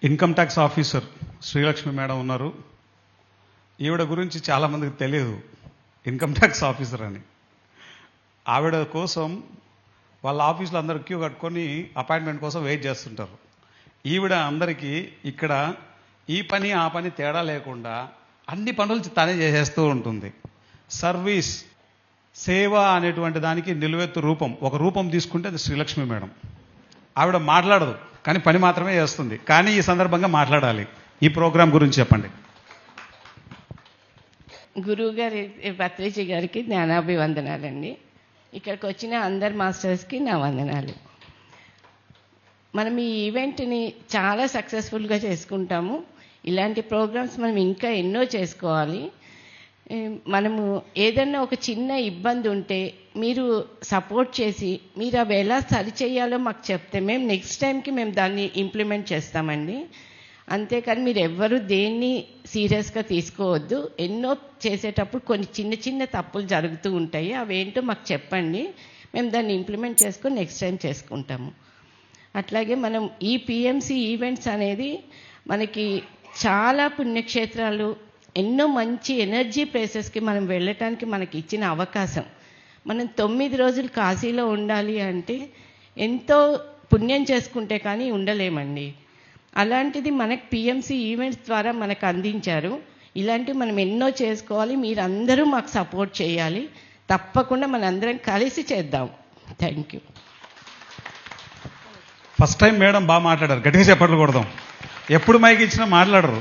Income tax officer Srilakshmi madam ఉన్నారు. ఈవిడ గురించి చాలామందికి తెలియదు ఇన్కమ్ ట్యాక్స్ ఆఫీసర్ అని. ఆవిడ కోసం వాళ్ళ ఆఫీసులో అందరూ క్యూ కట్టుకొని అపాయింట్మెంట్ కోసం వెయిట్ చేస్తుంటారు. ఈవిడ అందరికీ ఇక్కడ ఈ పని ఆ పని తేడా లేకుండా అన్ని పనులు తనే చేసేస్తూ ఉంటుంది. సర్వీస్, సేవ అనేటువంటి దానికి నిలువెత్తు రూపం, ఒక రూపం తీసుకుంటే అది శ్రీలక్ష్మి మేడం. ఆవిడ మాట్లాడదు కానీ పని మాత్రమే చేస్తుంది. కానీ ఈ సందర్భంగా మాట్లాడాలి. ఈ ప్రోగ్రాం గురించి చెప్పండి. గురువు గారి భత్రిజీ గారికి జ్ఞానాభివందనాలండి. ఇక్కడికి వచ్చిన అందరు మాస్టర్స్కి నా వందనాలు. మనం ఈ ఈవెంట్ని చాలా సక్సెస్ఫుల్గా చేసుకుంటాము. ఇలాంటి ప్రోగ్రామ్స్ మనం ఇంకా ఎన్నో చేసుకోవాలి. మనము ఏదన్నా ఒక చిన్న ఇబ్బంది ఉంటే మీరు సపోర్ట్ చేసి మీరు అవి ఎలా సరిచేయాలో మాకు చెప్తే మేము నెక్స్ట్ టైంకి మేము దాన్ని ఇంప్లిమెంట్ చేస్తామండి. అంతేకాని మీరు ఎవ్వరూ దేన్ని సీరియస్గా తీసుకోవద్దు. ఎన్నో చేసేటప్పుడు కొన్ని చిన్న చిన్న తప్పులు జరుగుతూ ఉంటాయి. అవేంటో మాకు చెప్పండి, మేము దాన్ని ఇంప్లిమెంట్ చేసుకొని నెక్స్ట్ టైం చేసుకుంటాము. అట్లాగే మనం ఈ పిఎంసి ఈవెంట్స్ అనేది మనకి చాలా పుణ్యక్షేత్రాలు, ఎన్నో మంచి ఎనర్జీ ప్లేసెస్కి మనం వెళ్ళటానికి మనకి ఇచ్చిన అవకాశం. మనం 9 రోజులు కాశీలో ఉండాలి అంటే ఎంతో పుణ్యం చేసుకుంటే కానీ ఉండలేమండి. అలాంటిది మనకు పిఎంసి ఈవెంట్స్ ద్వారా మనకు అందించారు. ఇలాంటివి మనం ఎన్నో చేసుకోవాలి. మీరందరూ మాకు సపోర్ట్ చేయాలి. తప్పకుండా మనందరం కలిసి చేద్దాం. Thank you. First time madam బాగా మాట్లాడారు. గట్టిగా చెప్పట్లు కొడదాం. ఎప్పుడు మైక్ ఇచ్చినా మాట్లాడరు.